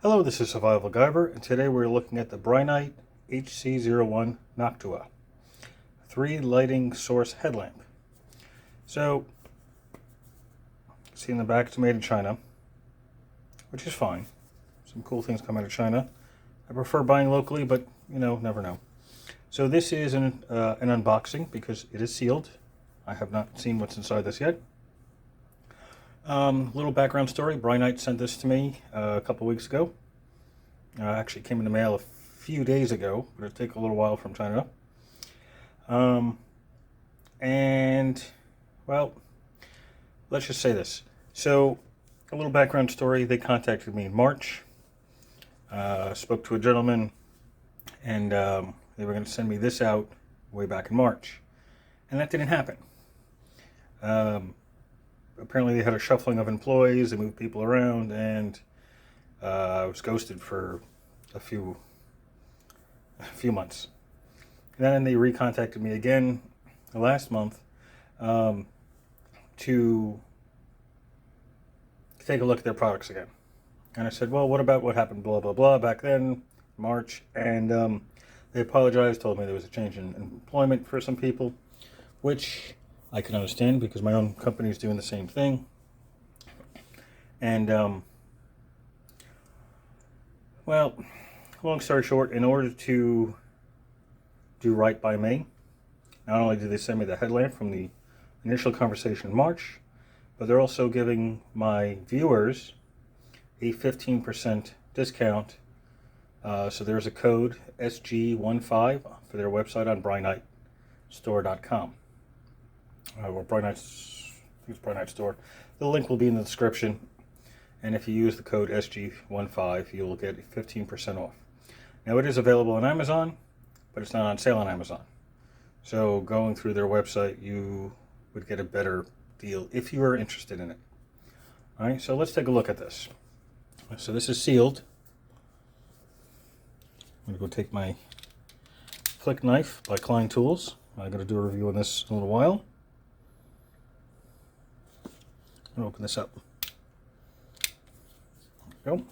Hello, this is Survival-gyver, and today we're looking at the Brinyte HC01 Noctua 3 lighting source headlamp. So, see in the back it's made in China, which is fine. Some cool things come out of China. I prefer buying locally, but you know, never know. So this is an unboxing because it is sealed. I have not seen what's inside this yet. Little background story. Brinyte sent this to me a couple weeks ago. Actually came in the mail a few days ago, but it'll take a little while from China. And, well, let's just say this. So, a little background story. They contacted me in March. Spoke to a gentleman, and they were going to send me this out way back in March. And that didn't happen. Apparently they had a shuffling of employees, they moved people around, and I was ghosted for a few months. And then they recontacted me again last month to take a look at their products again. And I said, well, what about what happened, blah, blah, blah, back then, March, and they apologized, told me there was a change in employment for some people, which I can understand because my own company is doing the same thing. And, well, long story short, in order to do right by me, not only did they send me the headlamp from the initial conversation in March, but they're also giving my viewers a 15% discount. So there's a code SG15 for their website on BrinyteStore.com. Or Brinyte Store. The link will be in the description, and if you use the code SG15, you will get 15% off. Now, it is available on Amazon, but it's not on sale on Amazon. So, going through their website, you would get a better deal if you are interested in it. All right, so let's take a look at this. So, this is sealed. I'm going to go take my flick knife by Klein Tools. I'm going to do a review on this in a little while. Open this up. There we go.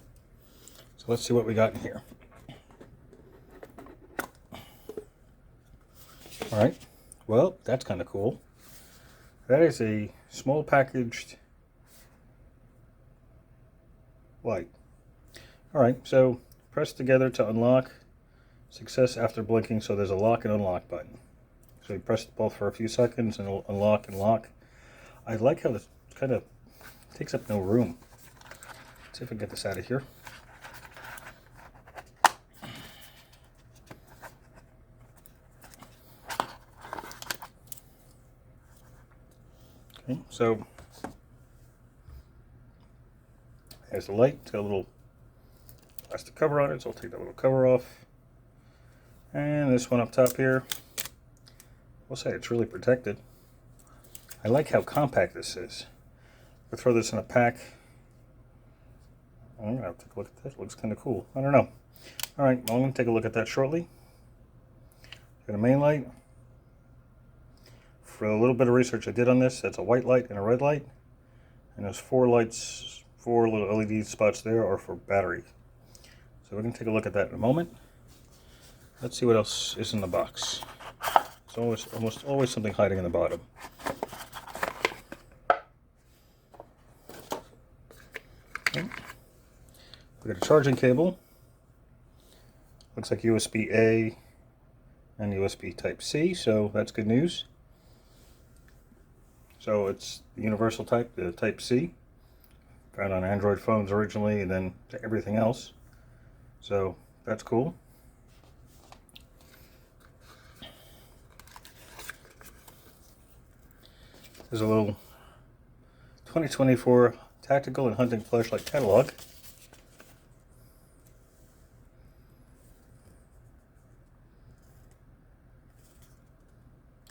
So let's see what we got in here. All right. Well, that's kind of cool. That is a small packaged light. All right. So press together to unlock. Success after blinking. So there's a lock and unlock button. So you press both for a few seconds and it'll unlock and lock. I like how this kind of takes up no room. Let's see if I can get this out of here. Okay, so there's the light. It's got a little plastic cover on it, so I'll take that little cover off. And this one up top here, we'll say it's really protected. I like how compact this is. I'll throw this in a pack. I'm going to have to take a look at that. It looks kind of cool. I don't know. All right, well, I'm going to take a look at that shortly. Got a main light. For a little bit of research I did on this, that's a white light and a red light. And there's four lights, four little LED spots there are for battery. So we're going to take a look at that in a moment. Let's see what else is in the box. There's almost always something hiding in the bottom. We got a charging cable. Looks like USB-A and USB Type-C, so that's good news. So it's the universal type, the Type-C, found on Android phones originally, and then to everything else. So that's cool. There's a little 2024 Tactical and Hunting Flashlight Catalog.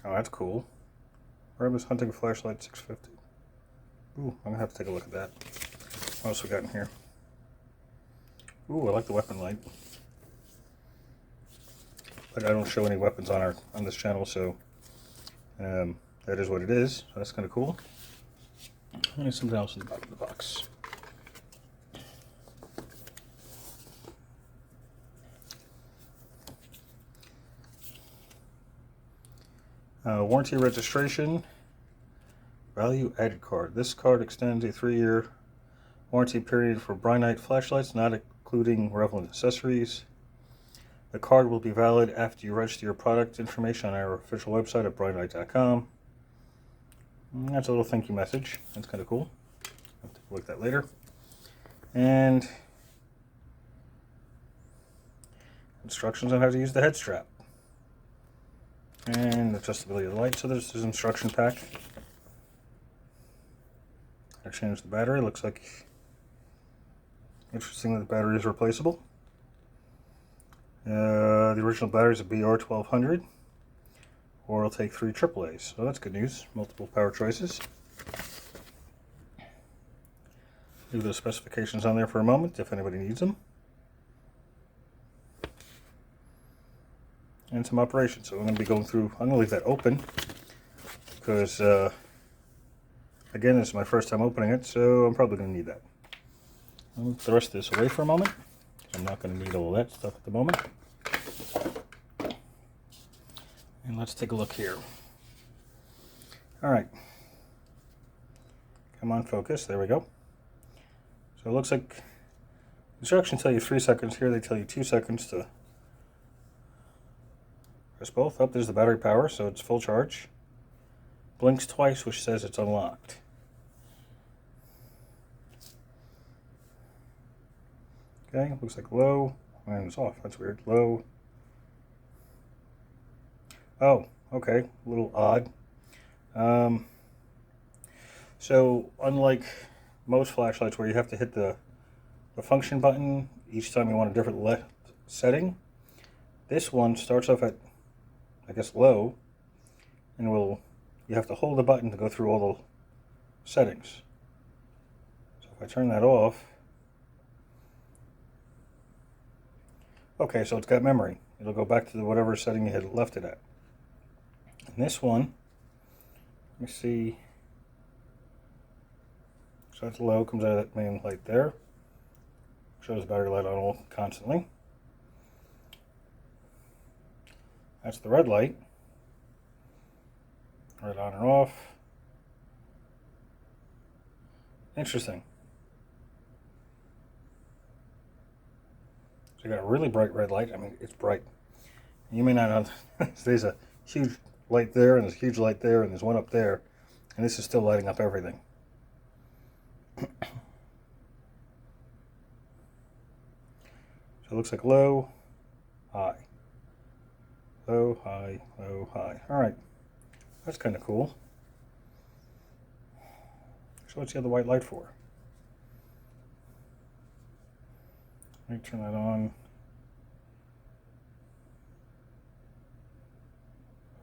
Oh, that's cool. Rambus Hunting Flashlight 650. Ooh, I'm going to have to take a look at that. What else we got in here? Ooh, I like the weapon light. But I don't show any weapons on this channel, so that is what it is. So that's kind of cool. And there's something else in the bottom of the box. Warranty registration, value added card. This card extends a 3-year warranty period for Brinyte flashlights, not including relevant accessories. The card will be valid after you register your product information on our official website at brinyte.com. That's a little thank you message. That's kind of cool. I'll take a look at that later. And instructions on how to use the head strap. And adjustability of the light. So there's this instruction pack. I changed the battery. Looks like, interesting that the battery is replaceable. The original battery is a BR1200, or it'll take 3 AAAs. So that's good news. Multiple power choices. Leave those specifications on there for a moment if anybody needs them. And some operations. So I'm going to be going through, I'm going to leave that open because, again, this is my first time opening it, so I'm probably going to need that. I'll move the rest of this away for a moment. I'm not going to need all that stuff at the moment. And let's take a look here. Alright. Come on, focus. There we go. So it looks like instructions tell you 3 seconds. Here they tell you 2 seconds to press both. Up, there's the battery power, so it's full charge. Blinks twice, which says it's unlocked. Okay, looks like low, and it's off. That's weird. Low. Oh, okay, a little odd. So unlike most flashlights where you have to hit the function button each time you want a different setting, this one starts off at, I guess, low, and you have to hold the button to go through all the settings. So if I turn that off, okay, so it's got memory. It'll go back to whatever setting you had left it at. And this one, let me see, so it's low, comes out of that main light there. Shows the battery light on all constantly. That's the red light. Red on or off. Interesting. So you got a really bright red light. I mean, it's bright. You may not know, there's a huge light there, and there's a huge light there, and there's one up there, and this is still lighting up everything. So it looks like low, high. Low, high, low, high. Alright, that's kind of cool. So what's the other white light for? Let me turn that on.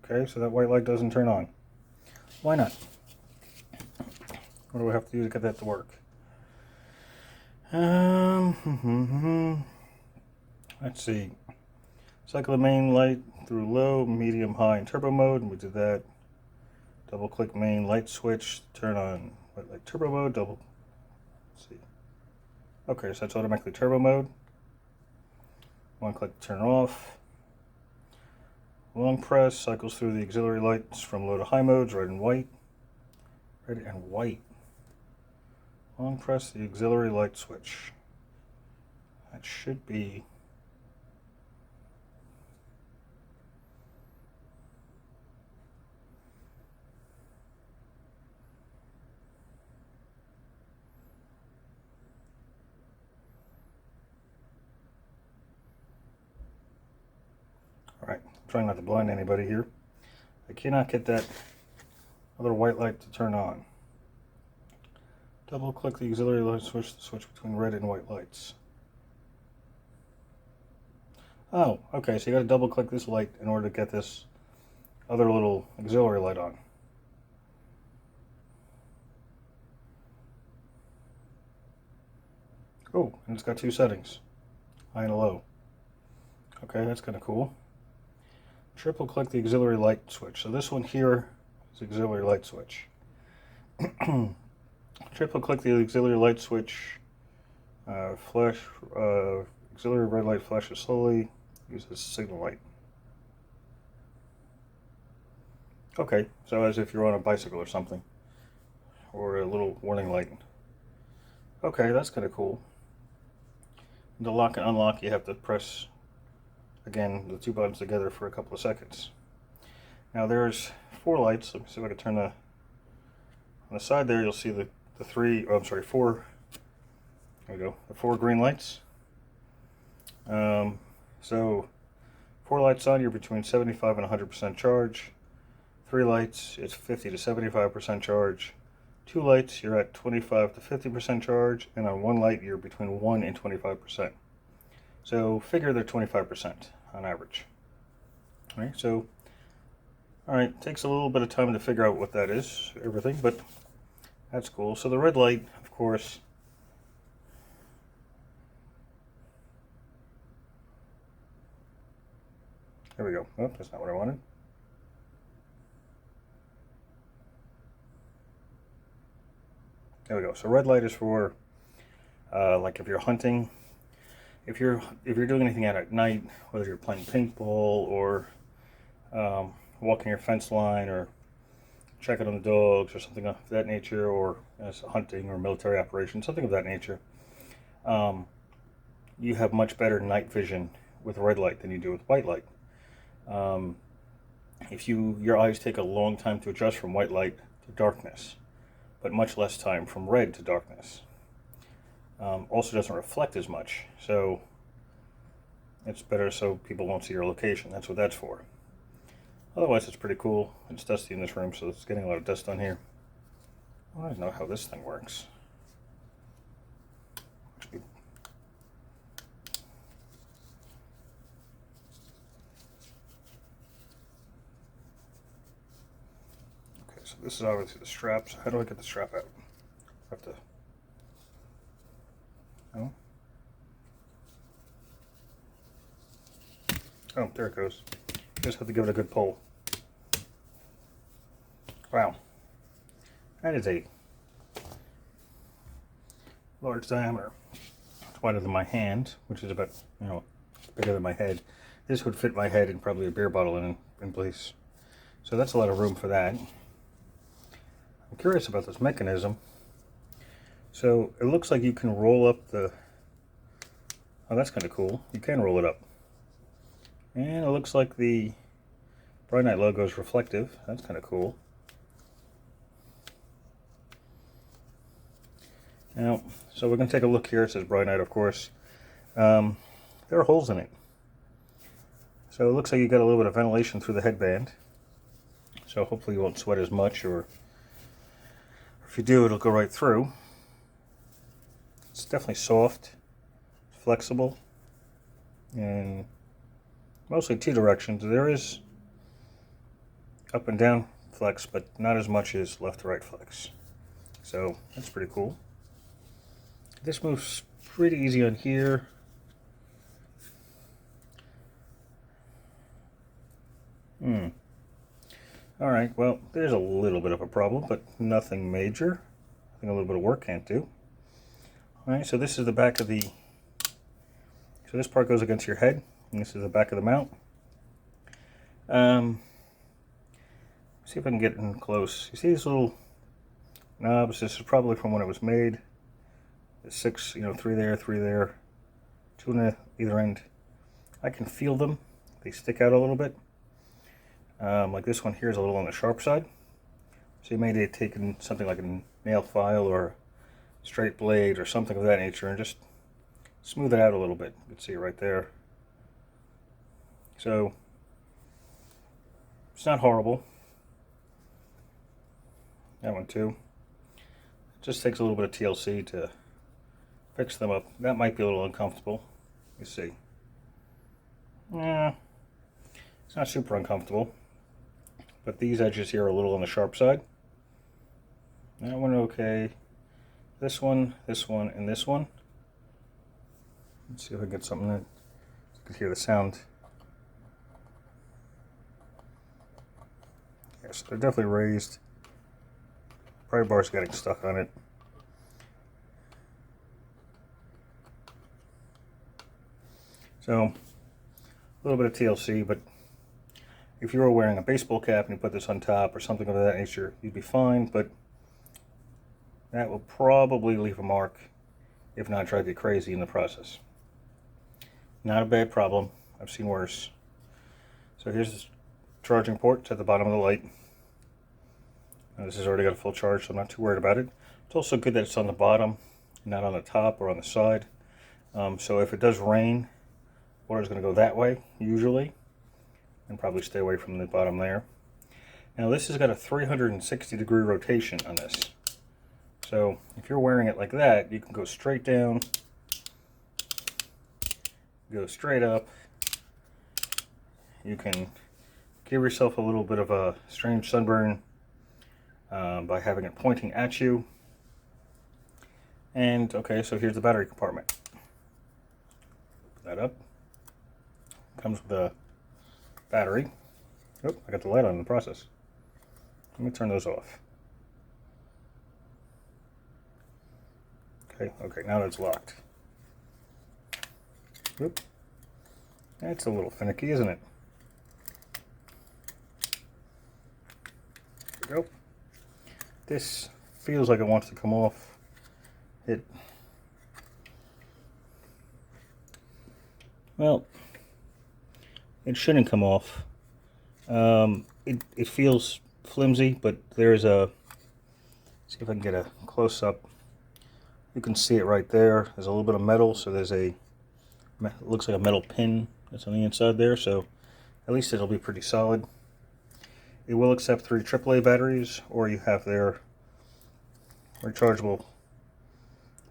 Okay, so that white light doesn't turn on. Why not? What do we have to do to get that to work? Let's see. Cycle the main light through low, medium, high, and turbo mode, and we did that. Double click main light switch, turn on white light turbo mode, let's see. Okay, so that's automatically turbo mode. One click to turn off. Long press cycles through the auxiliary lights from low to high modes, red and white. Red and white. Long press the auxiliary light switch. That should be alright. I'm trying not to blind anybody here. I cannot get that other white light to turn on. Double click the auxiliary light switch to switch between red and white lights. Oh, okay, so you gotta double click this light in order to get this other little auxiliary light on. Oh, and it's got 2 settings, high and low. Okay, that's kind of cool. Triple click the auxiliary light switch. So this one here is auxiliary light switch. Triple click the auxiliary light switch. Auxiliary red light flashes slowly. Use this signal light. Okay, so as if you're on a bicycle or something, or a little warning light. Okay, that's kind of cool. To lock and unlock, you have to press, again, the two buttons together for a couple of seconds. Now there's 4 lights. Let me see if I can turn the, on the side there, you'll see the 4, there we go, the 4 green lights. So 4 lights on, you're between 75 and 100% charge. 3 lights, it's 50 to 75% charge. 2 lights, you're at 25 to 50% charge, and on 1 light, you're between 1 and 25%. So figure they're 25% on average. All right, so, all right, takes a little bit of time to figure out what that is, everything, but that's cool. So the red light, of course, there we go. Oh, that's not what I wanted. There we go. So red light is for like if you're hunting, if you're doing anything out at night, whether you're playing paintball or walking your fence line or checking on the dogs or something of that nature, or as hunting or military operation, something of that nature, you have much better night vision with red light than you do with white light. If your eyes take a long time to adjust from white light to darkness, but much less time from red to darkness. Also doesn't reflect as much, so it's better so people won't see your location. That's what that's for. Otherwise, it's pretty cool. It's dusty in this room, so it's getting a lot of dust on here. I don't know how this thing works. Okay, so this is obviously the straps. How do I get the strap out? I have to. Oh. Oh, there it goes. Just have to give it a good pull. Wow. That is a large diameter. It's wider than my hand, which is about, bigger than my head. This would fit my head and probably a beer bottle in place. So that's a lot of room for that. I'm curious about this mechanism. So it looks like you can roll up the... Oh, that's kind of cool. You can roll it up. And it looks like the Brinyte logo is reflective. That's kind of cool. Now, so we're going to take a look here. It says Brinyte, of course. There are holes in it. So it looks like you got a little bit of ventilation through the headband. So hopefully you won't sweat as much, or if you do, it'll go right through. It's definitely soft, flexible, and mostly 2 directions. There is up and down flex, but not as much as left to right flex. So that's pretty cool. This moves pretty easy on here. Alright, well, there's a little bit of a problem, but nothing major. I think a little bit of work can't do. Alright, so this is the back of the... So this part goes against your head, and this is the back of the mount. See if I can get in close. You see these little knobs? This is probably from when it was made. The 6, 3 there, 3 there, 2 on either end. I can feel them. They stick out a little bit. Like this one here is a little on the sharp side. So you may have taken something like a nail file or a straight blade or something of that nature and just smooth it out a little bit. You can see it right there. So it's not horrible. That one too. It just takes a little bit of TLC to fix them up. That might be a little uncomfortable. You see. Yeah, it's not super uncomfortable. But these edges here are a little on the sharp side. That one okay. This one, and this one. Let's see if I can get something that you can hear the sound. Yes, they're definitely raised. Pry bar's getting stuck on it. So, a little bit of TLC, but if you were wearing a baseball cap and you put this on top or something of that nature, you'd be fine, but that will probably leave a mark, if not drive you crazy in the process. Not a bad problem. I've seen worse. So here's the charging port. It's at the bottom of the light. Now this has already got a full charge, so I'm not too worried about it. It's also good that it's on the bottom, not on the top or on the side. So if it does rain, water's going to go that way, usually, and probably stay away from the bottom there. Now this has got a 360-degree rotation on this. So if you're wearing it like that, you can go straight down, go straight up. You can give yourself a little bit of a strange sunburn by having it pointing at you. And okay, so here's the battery compartment. Put that up. Comes with a battery. Oh, I got the light on in the process. Let me turn those off. Okay, now it's locked. Oop. That's a little finicky, isn't it? There we go. This feels like it wants to come off. Well, it shouldn't come off. It feels flimsy, but there's a, see if I can get a close-up. You can see it right there. There's a little bit of metal, so there's a, it looks like a metal pin that's on the inside there, so at least it'll be pretty solid. It will accept 3 AAA batteries, or you have their rechargeable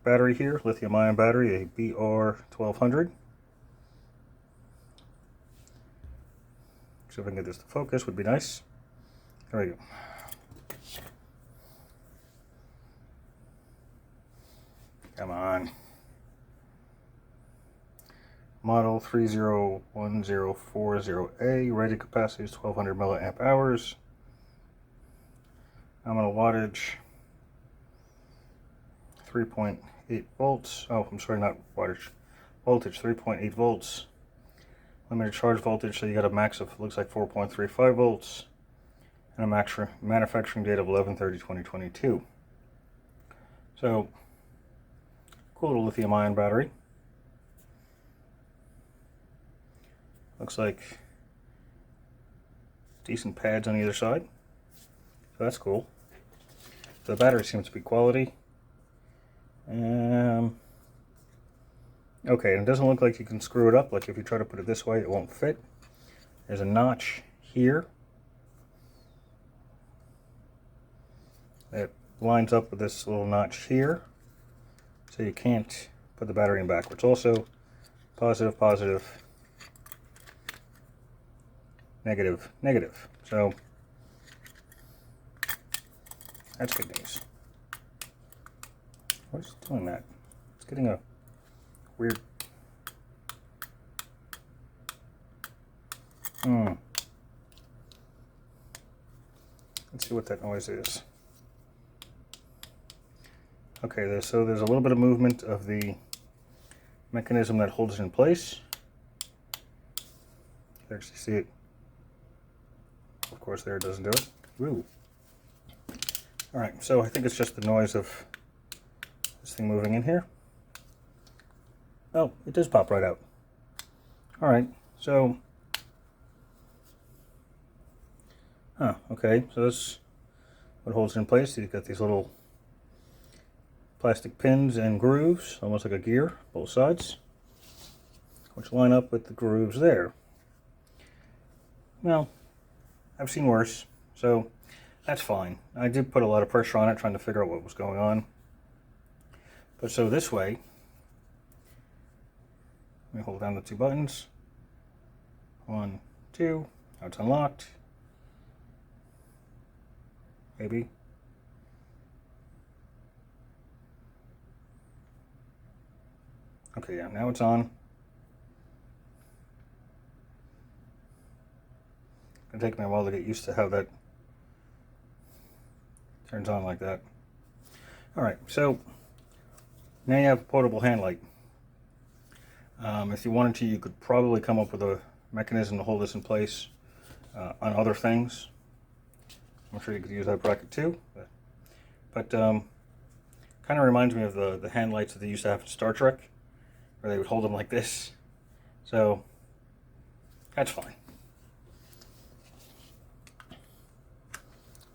battery here, lithium-ion battery, a BR1200. See if I can get this to focus, would be nice. There we go. Come on. Model 301040A, rated capacity is 1200 milliamp hours. Nominal wattage 3.8 volts. Oh, I'm sorry, not wattage. Voltage 3.8 volts. Limited charge voltage, so you got a max of, looks like 4.35 volts. And a manufacturing date of 11/30/2022. So, cool little lithium-ion battery. Looks like decent pads on either side. So that's cool. The battery seems to be quality. Okay, and it doesn't look like you can screw it up. Like if you try to put it this way, it won't fit. There's a notch here that lines up with this little notch here, so you can't put the battery in backwards. Also, positive, positive, negative, negative. So that's good news. What is it doing that? It's getting a weird. Let's see what that noise is. Okay, so there's a little bit of movement of the mechanism that holds it in place. You can actually see it. Of course, there it doesn't do it. Woo. All right, so I think it's just the noise of this thing moving in here. Oh, it does pop right out. All right, so, okay, so this what holds it in place. You've got these little plastic pins and grooves, almost like a gear, both sides, which line up with the grooves there. Well, I've seen worse, so that's fine. I did put a lot of pressure on it trying to figure out what was going on. But so this way, let me hold down the 2 buttons. 1, 2, now it's unlocked. Maybe. Okay, yeah, now it's on. It'll take me a while to get used to how that turns on like that. Alright, so now you have a portable hand light. If you wanted to, you could probably come up with a mechanism to hold this in place on other things. I'm sure you could use that bracket too. But kind of reminds me of the hand lights that they used to have in Star Trek, where they would hold them like this. So that's fine.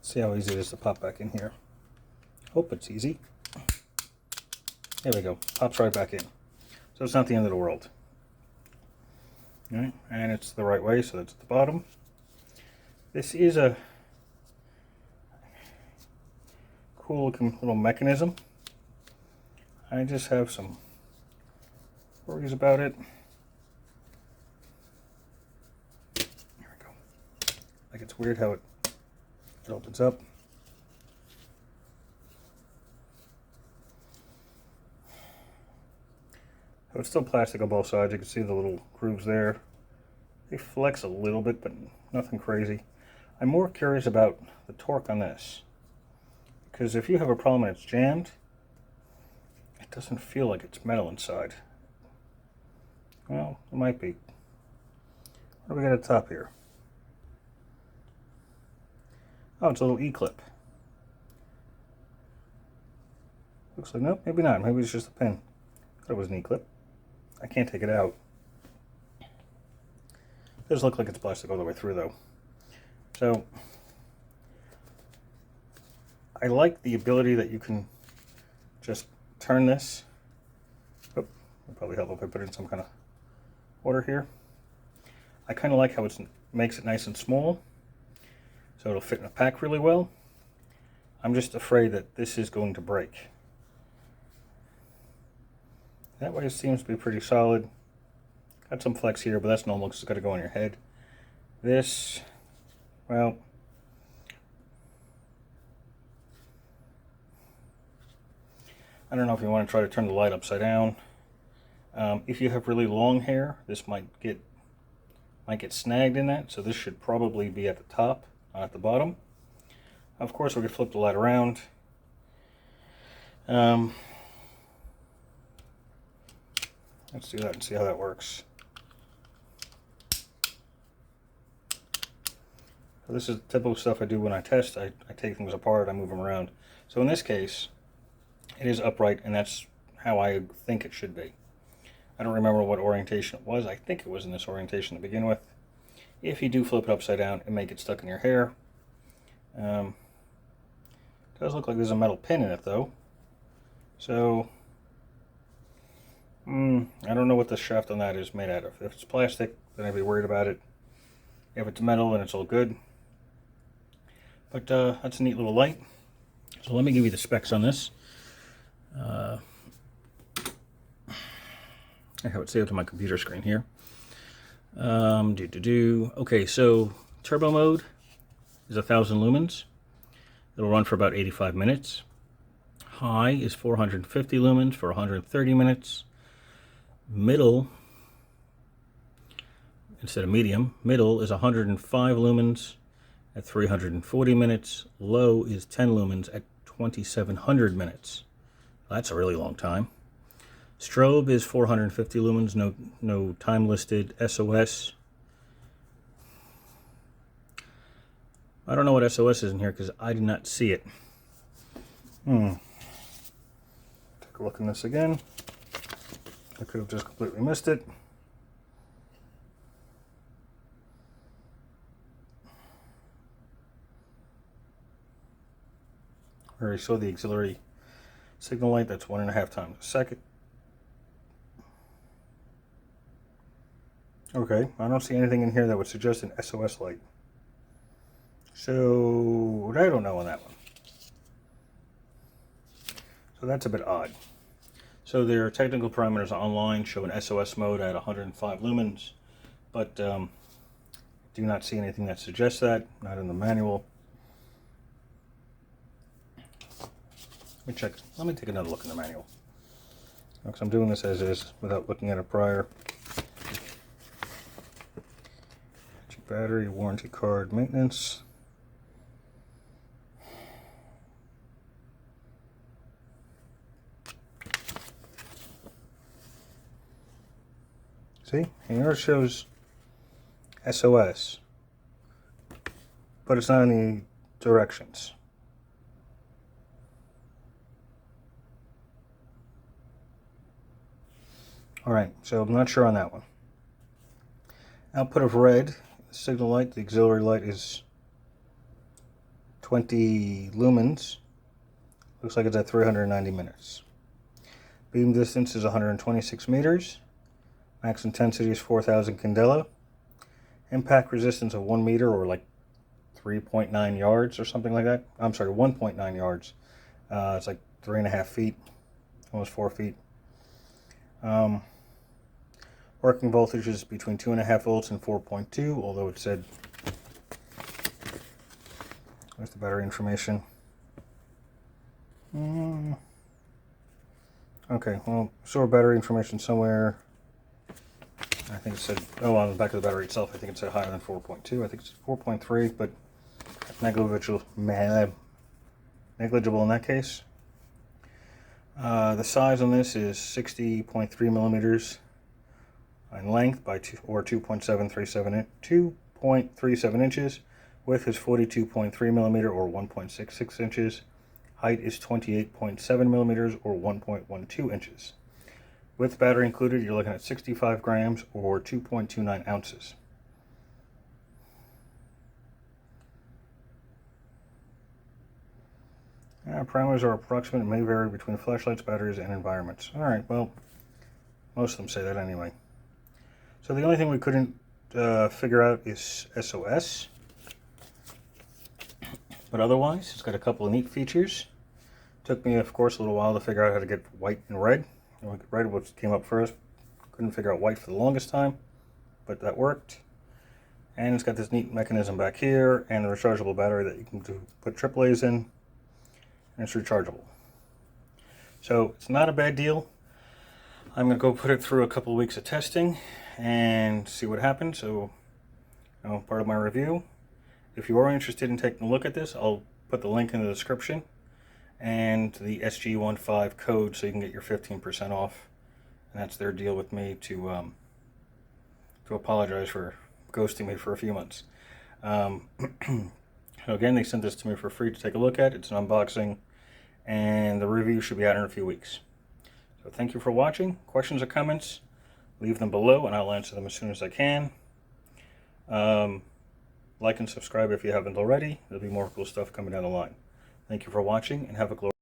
See how easy it is to pop back in here. Hope it's easy. There we go. Pops right back in. So it's not the end of the world. All right, and it's the right way, so that's at the bottom. This is a cool looking little mechanism. I just have some worries about it. There we go. Like, it's weird how it opens up. So it's still plastic on both sides. You can see the little grooves there. They flex a little bit, but nothing crazy. I'm more curious about the torque on this, because if you have a problem and it's jammed, it doesn't feel like it's metal inside. Well, it might be. What do we got at the top here? Oh, it's a little E-clip. Looks like, nope, maybe not. Maybe it's just a pin. I thought it was an E-clip. I can't take it out. It does look like it's plastic all the way through, though. So, I like the ability that you can just turn this. Oh, it'll probably help if I put it in some kind of order here. I kind of like how it makes it nice and small, so it'll fit in a pack really well. I'm just afraid that this is going to break. That way it seems to be pretty solid. Got some flex here, but that's normal because it's got to go on your head. This, well, I don't know if you want to try to turn the light upside down. If you have really long hair, this might get snagged in that, so this should probably be at the top, not at the bottom. Of course, we could flip the light around. Let's do that and see how that works. So this is typical stuff I do when I test. I take things apart, I move them around. So in this case, it is upright, and that's how I think it should be. I don't remember what orientation it was. I think it was in this orientation to begin with. If you do flip it upside down and make it stuck in your hair, it does look like there's a metal pin in it, though. So I don't know what the shaft on that is made out of. If it's plastic, then I'd be worried about it. If it's metal, then it's all good. But that's a neat little light. So let me give you the specs on this. I have it saved to my computer screen here. Okay, so turbo mode is 1000 lumens. It'll run for about 85 minutes. High is 450 lumens for 130 minutes. Middle, instead of medium, middle is 105 lumens at 340 minutes. Low is 10 lumens at 2700 minutes. That's a really long time. Strobe is 450 lumens, no time listed. SOS, I don't know what SOS is in here because I did not see it. Take a look in this again. I could have just completely missed it. I already saw the auxiliary signal light. That's 1.5 times a second. Okay, I don't see anything in here that would suggest an SOS light. So I don't know on that one. So that's a bit odd. So their technical parameters online show an SOS mode at 105 lumens, but do not see anything that suggests that, not in the manual. Let me check. Let me take another look in the manual, because I'm doing this as is without looking at it prior. Battery, warranty card, maintenance. See, here it shows SOS. but it's not in the directions. Alright, so I'm not sure on that one. Output of red, signal light, the auxiliary light is 20 lumens. Looks like it's at 390 minutes. Beam distance is 126 meters. Max intensity is 4,000 candela. Impact resistance of 1 meter, or like 3.9 yards or something like that. I'm sorry, 1.9 yards. It's like 3.5 feet, almost 4 feet. Working voltage is between 2.5 volts and 4.2, although it said, where's the battery information? Okay, well, store battery information somewhere. I think it said, oh, on the back of the battery itself, I think it said higher than 4.2. I think it's 4.3, but negligible in that case. The size on this is 60.3 millimeters in length by 2.37 inches. Width is 42.3 millimeter or 1.66 inches. Height is 28.7 millimeters or 1.12 inches. With battery included, you're looking at 65 grams or 2.29 ounces. Parameters are approximate and may vary between flashlights, batteries, and environments. Alright, well, most of them say that anyway. So the only thing we couldn't figure out is SOS. But otherwise, it's got a couple of neat features. Took me, of course, a little while to figure out how to get white and red. Red was came up first. Couldn't figure out white for the longest time, but that worked. And it's got this neat mechanism back here and a rechargeable battery that you can put AAAs in. And it's rechargeable. So it's not a bad deal. I'm going to go put it through a couple of weeks of testing and see what happens. So, part of my review. If you are interested in taking a look at this, I'll put the link in the description and the SG15 code so you can get your 15% off. And that's their deal with me to apologize for ghosting me for a few months. So again, they sent this to me for free to take a look at. It's an unboxing, and the review should be out in a few weeks. So thank you for watching. Questions or comments, leave them below and I'll answer them as soon as I can. Like and subscribe if you haven't already. There'll be more cool stuff coming down the line. Thank you for watching and have a glorious